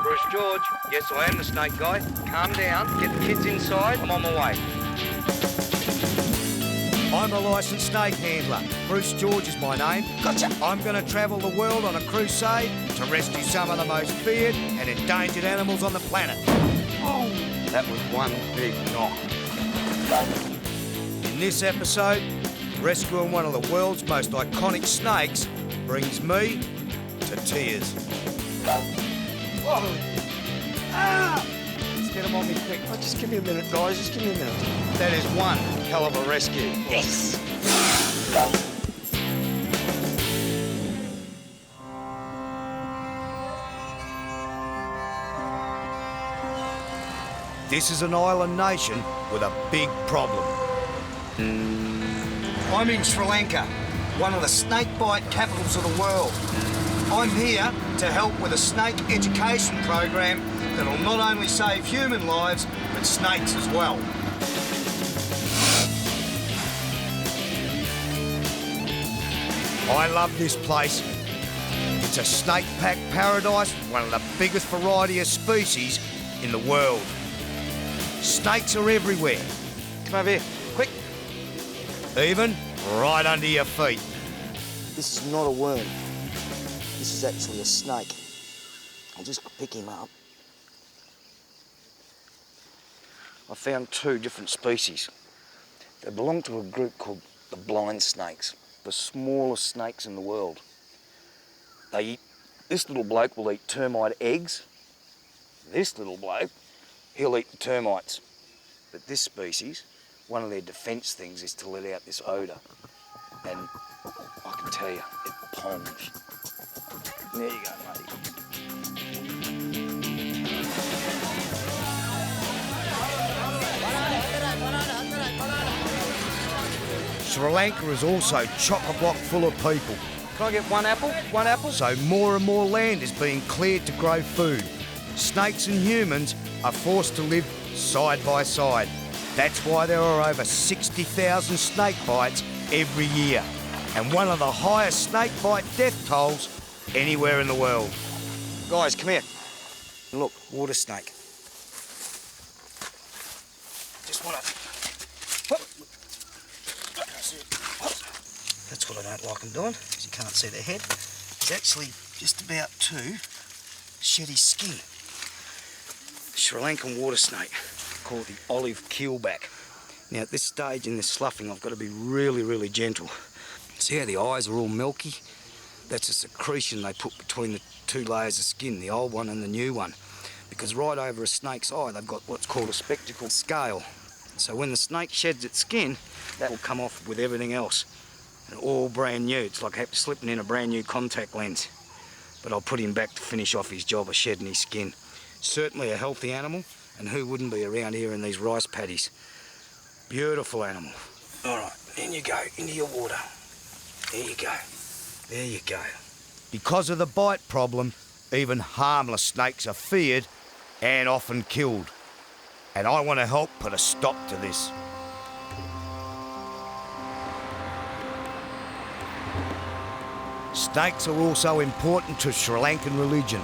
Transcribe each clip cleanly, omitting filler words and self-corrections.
Bruce George. Yes, I am the snake guy. Calm down. Get the kids inside. I'm on my way. I'm a licensed snake handler. Bruce George is my name. Gotcha. I'm going to travel the world on a crusade to rescue some of the most feared and endangered animals on the planet. Oh, that was one big knock. In this episode, rescuing one of the world's most iconic snakes brings me to tears. Whoa. Ah! Let's get him on me quick. Oh, just give me a minute, guys. Just give me a minute. That is one hell of a rescue. Yes. This is an island nation with a big problem. I'm in Sri Lanka, one of the snake bite capitals of the world. I'm here to help with a snake education program that'll not only save human lives, but snakes as well. I love this place. It's a snake pack paradise with one of the biggest variety of species in the world. Snakes are everywhere. Come over here, quick. Even right under your feet. This is not a worm. This is actually a snake. I'll just pick him up. I found two different species. They belong to a group called the blind snakes, the smallest snakes in the world. This little bloke will eat termite eggs. This little bloke, he'll eat the termites. But this species, one of their defence things is to let out this odour. And I can tell you, it pongs. There you go, matey. Sri Lanka is also chock-a-block full of people. Can I get one apple? One apple? So more and more land is being cleared to grow food. Snakes and humans are forced to live side by side. That's why there are over 60,000 snake bites every year, and one of the highest snake bite death tolls anywhere in the world. Guys, come here. Look, water snake. Just want to... That's what I don't like them doing, because you can't see their head. He's actually just about to shed his skin. Sri Lankan water snake, called the olive keelback. Now at this stage in this sloughing, I've got to be really, really gentle. See how the eyes are all milky? That's a secretion they put between the two layers of skin, the old one and the new one. Because right over a snake's eye, they've got what's called a spectacle scale. So when the snake sheds its skin, that will come off with everything else. And all brand new. It's like slipping in a brand new contact lens. But I'll put him back to finish off his job of shedding his skin. Certainly a healthy animal, and who wouldn't be around here in these rice paddies? Beautiful animal. All right, in you go, into your water. There you go. There you go. Because of the bite problem, even harmless snakes are feared and often killed. And I want to help put a stop to this. Snakes are also important to Sri Lankan religion,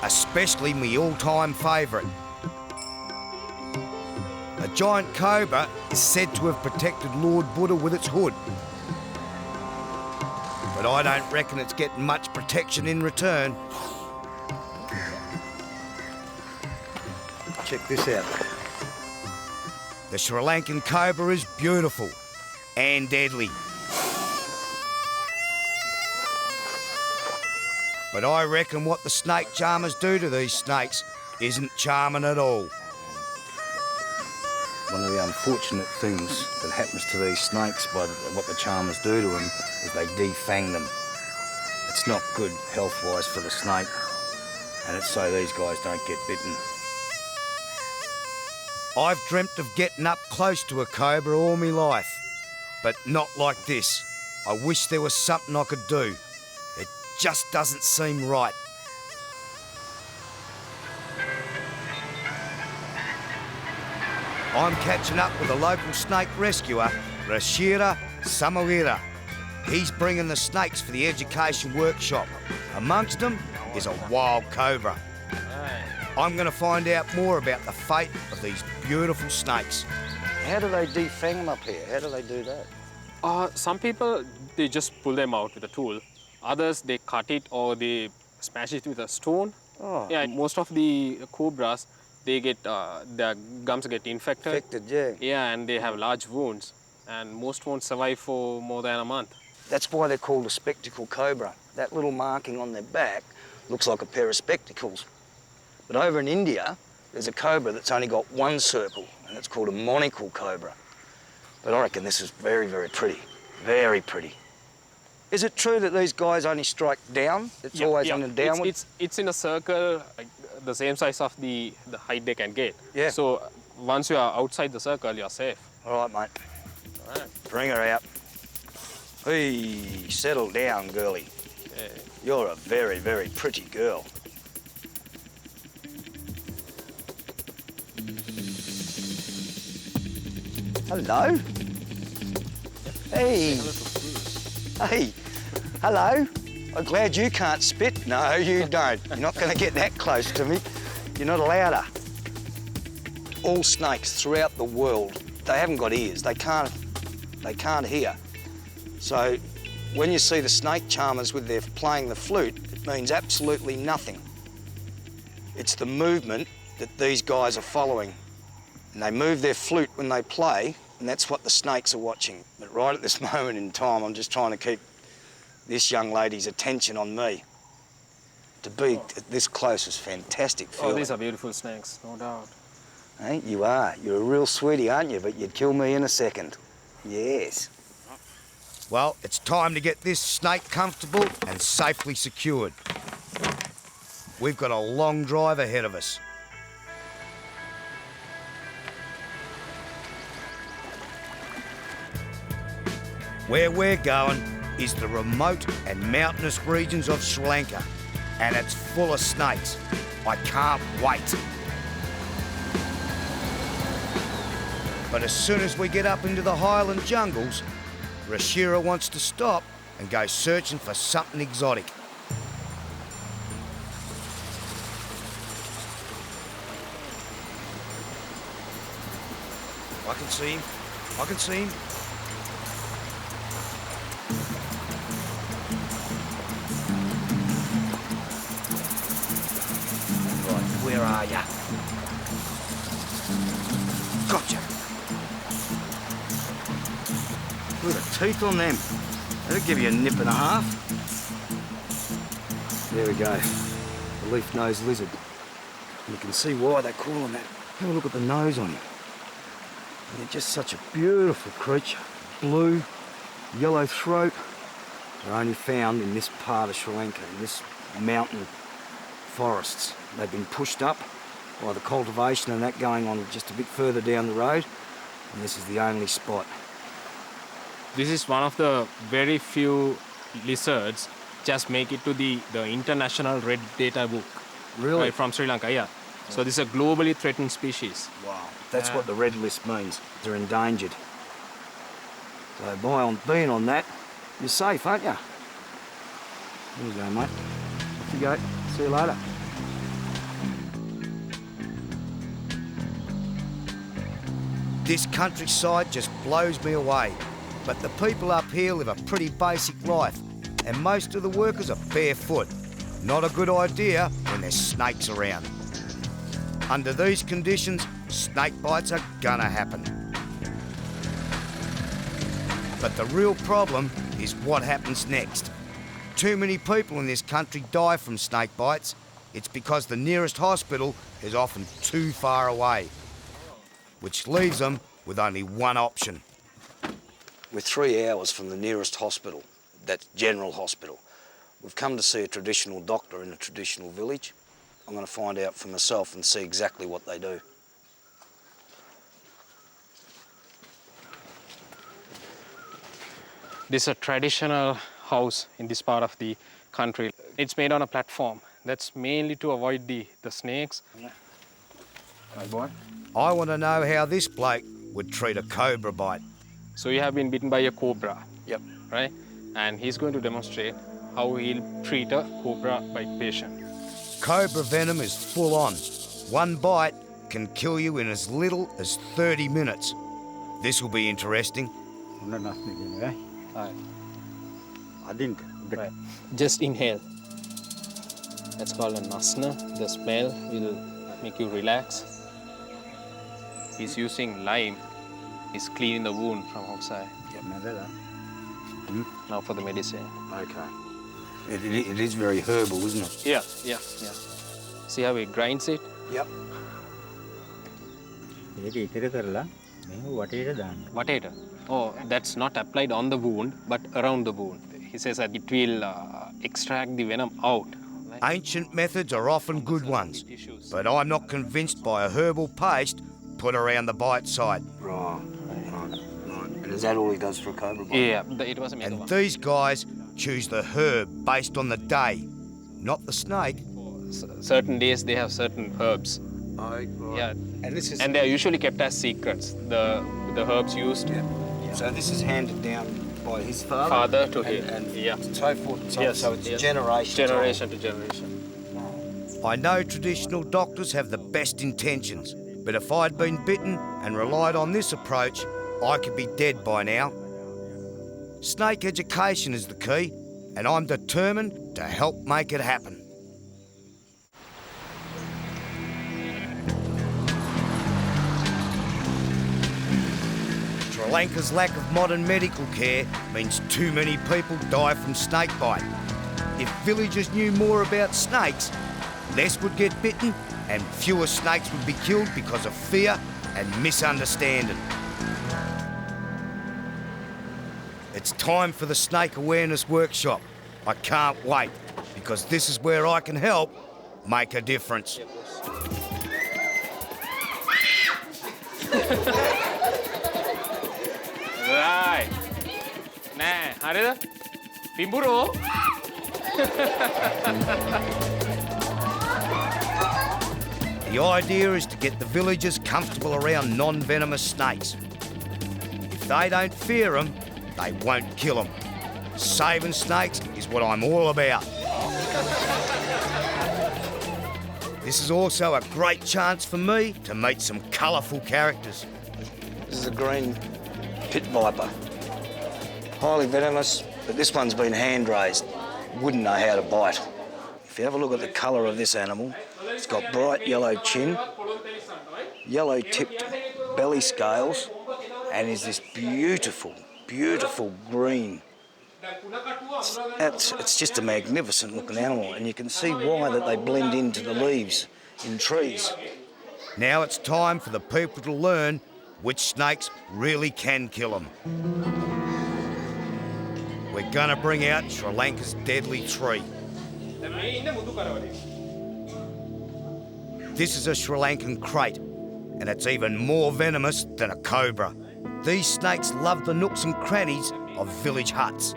especially my all-time favourite. A giant cobra is said to have protected Lord Buddha with its hood. But I don't reckon it's getting much protection in return. Check this out. The Sri Lankan cobra is beautiful and deadly. But I reckon what the snake charmers do to these snakes isn't charming at all. One of the unfortunate things that happens to these snakes by what the charmers do to them is they defang them. It's not good health-wise for the snake, and it's so these guys don't get bitten. I've dreamt of getting up close to a cobra all my life, but not like this. I wish there was something I could do. It just doesn't seem right. I'm catching up with a local snake rescuer, Rashira Samawira. He's bringing the snakes for the education workshop. Amongst them is a wild cobra. Hey. I'm going to find out more about the fate of these beautiful snakes. How do they defang them up here? How do they do that? Some people, they just pull them out with a tool. Others, they cut it or they smash it with a stone. Oh. Yeah, most of the cobras, they get, their gums get infected. Infected, yeah. Yeah, and they have large wounds. And most won't survive for more than a month. That's why they're called a spectacle cobra. That little marking on their back looks like a pair of spectacles. But over in India, there's a cobra that's only got one circle, and it's called a monocle cobra. But I reckon this is very, very pretty. Very pretty. Is it true that these guys only strike down? It's always on a downward? It's in a circle, like the same size of the height they can get. Yeah. So once you are outside the circle, you're safe. All right, mate. All right. Bring her out. Hey, settle down, girlie. Yeah. You're a very, very pretty girl. Hello. Hey. Hey. Hello. I'm glad you can't spit. No, you don't. You're not going to get that close to me. You're not allowed to. All snakes throughout the world, they haven't got ears. They can't hear. So when you see the snake charmers with their playing the flute, it means absolutely nothing. It's the movement that these guys are following. And they move their flute when they play, and that's what the snakes are watching. But right at this moment in time, I'm just trying to keep this young lady's attention on me. To be this close is fantastic feeling. Oh, these are beautiful snakes, no doubt. Hey, you are. You're a real sweetie, aren't you? But you'd kill me in a second. Yes. Well, it's time to get this snake comfortable and safely secured. We've got a long drive ahead of us. Where we're going is the remote and mountainous regions of Sri Lanka, and it's full of snakes. I can't wait. But as soon as we get up into the highland jungles, Rashira wants to stop and go searching for something exotic. I can see him. I can see him. Right, where are ya? Gotcha. Look at the teeth on them. That'll give you a nip and a half. There we go. The leaf-nosed lizard. You can see why they call him that. Have a look at the nose on him. They're just such a beautiful creature. Blue, yellow throat. They're only found in this part of Sri Lanka, in this mountain forests. They've been pushed up by the cultivation and that going on just a bit further down the road. And this is the only spot. This is one of the very few lizards just make it to the international red data book. Really? Right, from Sri Lanka, yeah. So this is a globally threatened species. Wow. That's what the red list means. They're endangered. So by being on that, you're safe, aren't you? There you go, mate. Off you go. See you later. This countryside just blows me away. But the people up here live a pretty basic life, and most of the workers are barefoot. Not a good idea when there's snakes around. Under these conditions, snake bites are gonna happen. But the real problem is what happens next. Too many people in this country die from snake bites. It's because the nearest hospital is often too far away, which leaves them with only one option. We're 3 hours from the nearest hospital, that's General Hospital. We've come to see a traditional doctor in a traditional village. I'm going to find out for myself and see exactly what they do. This is a traditional house in this part of the country. It's made on a platform. That's mainly to avoid the snakes. Hey, boy. I want to know how this bloke would treat a cobra bite. So you have been bitten by a cobra. Yep. Right? And he's going to demonstrate how he'll treat a cobra bite patient. Cobra venom is full on. One bite can kill you in as little as 30 minutes. This will be interesting. Right. Just inhale. That's called a nasna. The smell will make you relax. He's using lime. He's cleaning the wound from outside. Now for the medicine. Okay. It is very herbal, isn't it? Yeah. See how he grinds it? Yep. Whatever. Oh, that's not applied on the wound, but around the wound. He says that it will extract the venom out. Ancient methods are often good ones, but I'm not convinced by a herbal paste put around the bite site. Right. And is that all he does for a cobra bite? Yeah, it was a mega And one. these guys choose the herb based on the day, not the snake. Certain days they have certain herbs. Oh, right. Yeah, And this is... and they are usually kept as secrets. The herbs used. Yeah. So this is handed down by his father To him. and Yeah. so forth and so on. Yes, So it's yes. generation To generation. I know traditional doctors have the best intentions, but if I'd been bitten and relied on this approach, I could be dead by now. Snake education is the key, and I'm determined to help make it happen. Sri Lanka's lack of modern medical care means too many people die from snake bite. If villagers knew more about snakes, less would get bitten and fewer snakes would be killed because of fear and misunderstanding. It's time for the Snake Awareness Workshop. I can't wait, because this is where I can help make a difference. Right. Nah, හරිද? පිඹුරෝ. The idea is to get the villagers comfortable around non-venomous snakes. If they don't fear them, they won't kill them. Saving snakes is what I'm all about. This is also a great chance for me to meet some colourful characters. This is a green pit viper. Highly venomous, but this one's been hand raised. Wouldn't know how to bite. If you have a look at the colour of this animal, it's got bright yellow chin, yellow tipped belly scales, and is this beautiful, beautiful green. It's just a magnificent looking animal, and you can see why that they blend into the leaves in trees. Now it's time for the people to learn which snakes really can kill them. We're going to bring out Sri Lanka's deadly tree. This is a Sri Lankan crate, and it's even more venomous than a cobra. These snakes love the nooks and crannies of village huts.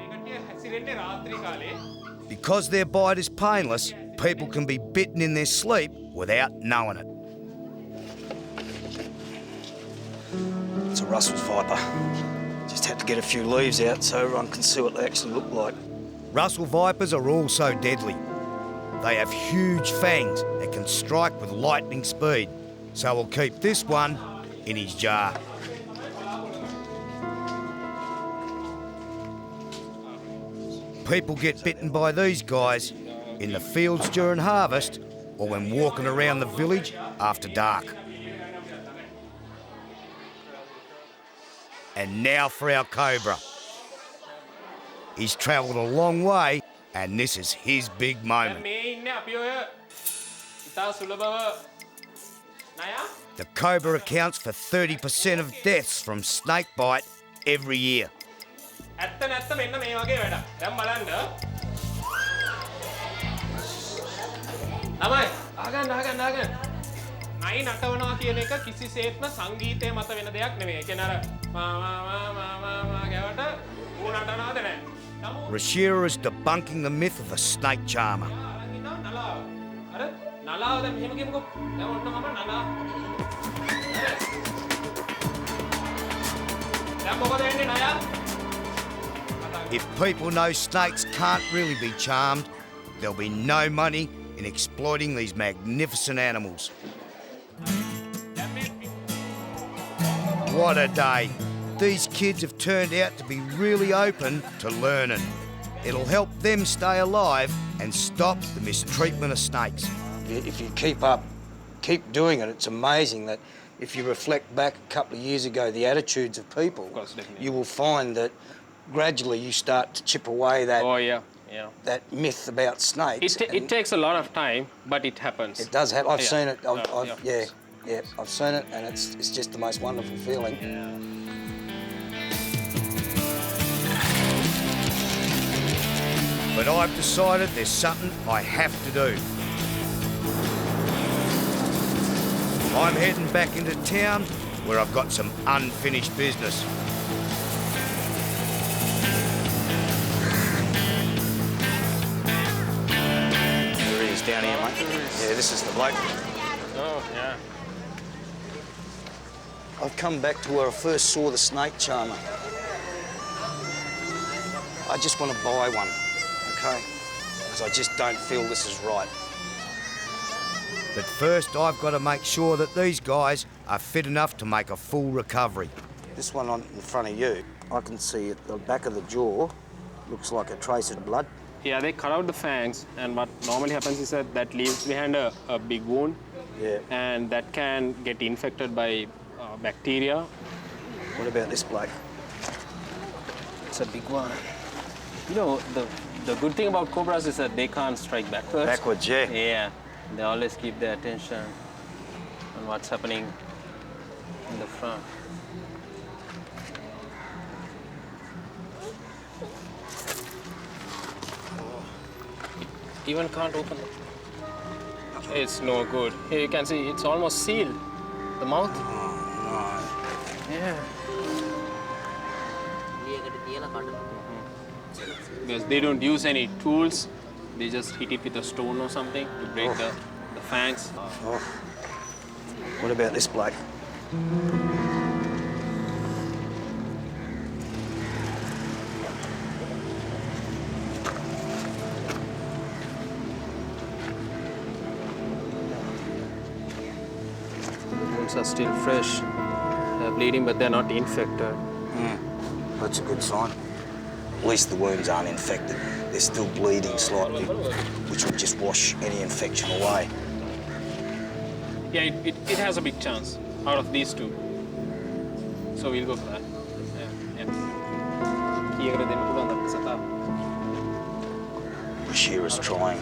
Because their bite is painless, people can be bitten in their sleep without knowing it. It's a Russell's viper. Just had to get a few leaves out so everyone can see what they actually look like. Russell vipers are also deadly. They have huge fangs that can strike with lightning speed, so we'll keep this one in his jar. People get bitten by these guys in the fields during harvest or when walking around the village after dark. And now for our cobra. He's travelled a long way, and this is his big moment. The cobra accounts for 30% of deaths from snake bite every year. නයි නටවනවා කියන එක කිසිසේත්ම සංගීතය මත වෙන දෙයක් නෙවෙයි. ඒ කියන්නේ අර මා ගැවට ඌ නටනවාද නැහැ. Rashira is debunking the myth of the snake charmer. අර නලාව දැන් මෙහෙම කියමුකෝ. දැන් ඔන්න මම නලා. දැන් මොකද වෙන්නේ නයා? If people know snakes can't really be charmed, there'll be no money in exploiting these magnificent animals. What a day. These kids have turned out to be really open to learning. It'll help them stay alive and stop the mistreatment of snakes. If you keep doing it, it's amazing that if you reflect back a couple of years ago, the attitudes of people, Of course, definitely. you will find that gradually you start to chip away that Oh, yeah. that myth about snakes. It takes a lot of time, but it happens. It does happen. I've Yeah. seen it. Yeah. I've seen it, and it's just the most wonderful feeling. But I've decided there's something I have to do. I'm heading back into town where I've got some unfinished business. There he is down here, mate. Yeah, this is the bloke. Oh, yeah. I've come back to where I first saw the snake charmer. I just want to buy one, okay? Because I just don't feel this is right. But first I've got to make sure that these guys are fit enough to make a full recovery. This one on in front of you, I can see at the back of the jaw, looks like a trace of blood. Yeah, they cut out the fangs, and what normally happens is that leaves behind a big wound. Yeah. And that can get infected by bacteria. What about this bloke? It's a big one. You know, the good thing about cobras is that they can't strike backwards. Backwards, yeah. Yeah. They always keep their attention on what's happening in the front. It even can't open it. It's no good. Here you can see it's almost sealed. The mouth. Oh, Yeah. Because they don't use any tools. They just hit it with a stone or something to break the fangs. no. Oh. What about this bloke? The wounds are still fresh. They're bleeding, but they're not infected. That's a good sign. At least the wounds aren't infected. They're still bleeding slightly, which will just wash any infection away. Yeah, it has a big chance out of these two. So we'll go for that. Bashira's trying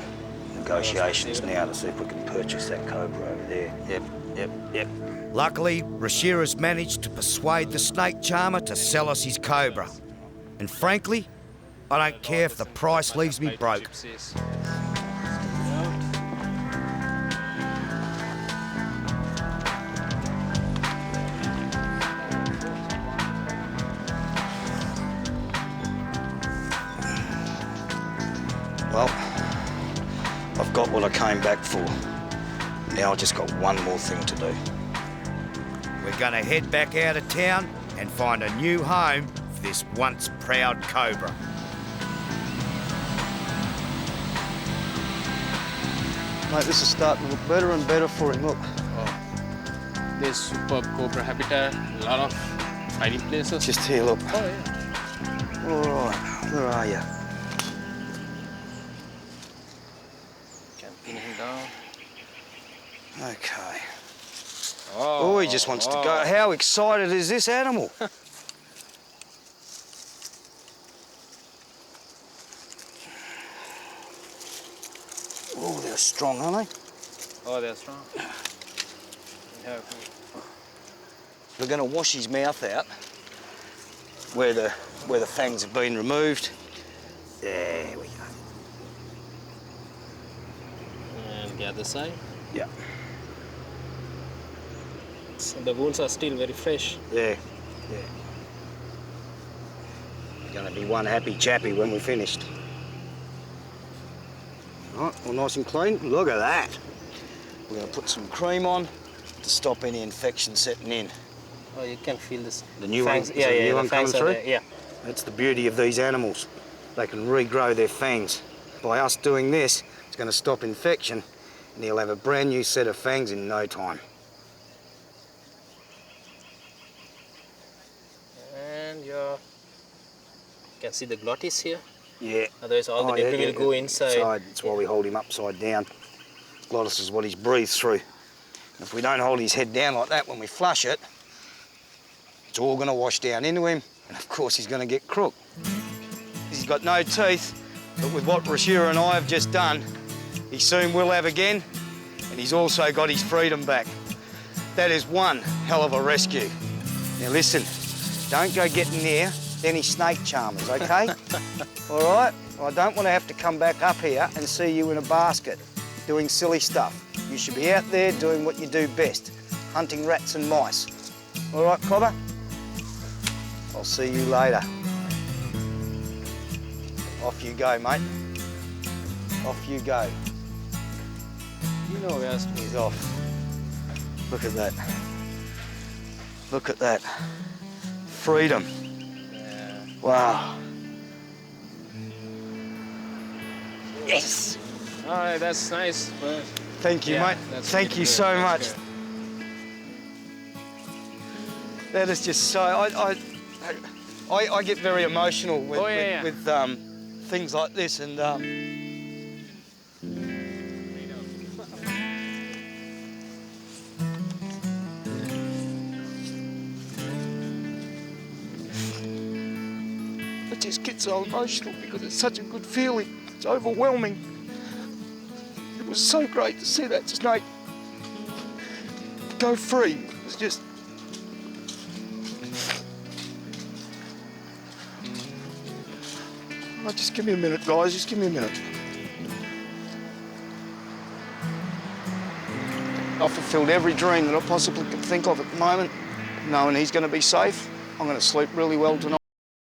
negotiations now to see if we can purchase that cobra over there. Yep. Luckily, Rashira's managed to persuade the snake charmer to sell us his cobra. And frankly, I don't care if the price leaves me broke. Well, I've got what I came back for. Now I've just got one more thing to do. We're gonna head back out of town and find a new home for this once proud cobra. Mate, this is starting to look better and better for him, look. There's superb cobra habitat, a lot of hiding places. Just here, look. Oh, yeah. All right, where are you? Can pin him down. Okay. Oh, he just wants to go. How excited is this animal? Oh, they're strong, aren't they? Oh, they're strong. We're going to wash his mouth out where the fangs have been removed. There we go. And the other side. Yeah. So the wounds are still very fresh. Yeah. You're going to be one happy chappy when we're finished. Right, all nice and clean. Look at that. We're going to put some cream on to stop any infection setting in. Oh, you can feel this. The new fangs. one, Yeah, the new the one fangs coming are through? there, yeah. That's the beauty of these animals. They can regrow their fangs. By us doing this, it's going to stop infection, and he'll have a brand new set of fangs in no time. can see the glottis here. Yeah. Otherwise, all the debris will go inside. That's why we hold him upside down. Glottis is what he's breathed through. If we don't hold his head down like that when we flush it, it's all going to wash down into him, and of course he's going to get crooked. He's got no teeth, but with what Rashira and I have just done, he soon will have again, and he's also got his freedom back. That is one hell of a rescue. Now listen, don't go getting near any snake charmers, okay? All right? I don't want to have to come back up here and see you in a basket doing silly stuff. You should be out there doing what you do best, hunting rats and mice. All right, Cobber? I'll see you later. Off you go, mate. Off you go. You know where to He's off. Look at that. Look at that. Freedom. Yeah. Wow. Yes! All right, that's nice. But Thank you, yeah, mate. that's Thank really you good. so That's much. good. That is just so. I get very emotional with, Oh, yeah, with things like this, and I just get so emotional because it's such a good feeling. It's overwhelming. It was so great to see that snake go free. It was just. Oh, just give me a minute, guys. Just give me a minute. I've fulfilled every dream that I possibly could think of at the moment, knowing he's going to be safe. I'm going to sleep really well tonight.